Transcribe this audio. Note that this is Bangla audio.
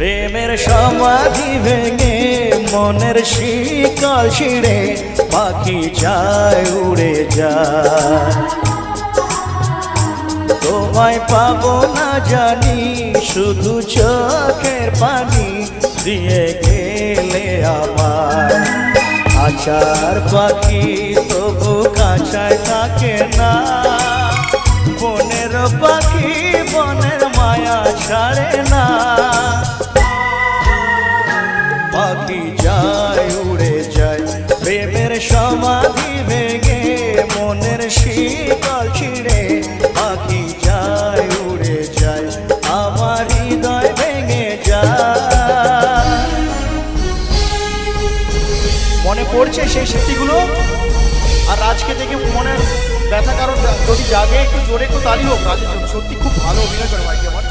প্রেমের সমাধি ভেঙে মনের শিকল ছিঁড়ে পাখি যায় উড়ে যায়। তোমায় পাবো না জানি শুধু চোখের পানি দিয়ে গেলে আমার। আচার পাখি তবু কাঁচায় থাকে না, বনের পাখি বনের মায়া ছাড়ে না। পাখি যায় উড়ে যায় প্রেমের সমাধি ভেঙে মনের শিকল ছিঁড়ে পাখি যায় উড়ে যায় আমার হৃদয় ভেঙে যায়। মনে পড়ছে সেই স্মৃতিগুলো? আর রাজকে দেখে মনে ব্যথা কারণ যদি জাগে একটু জোরে একটু তালি হোক। রাজের জন্য সত্যি খুব ভালো অভিনয় করে ভাইকে আমার।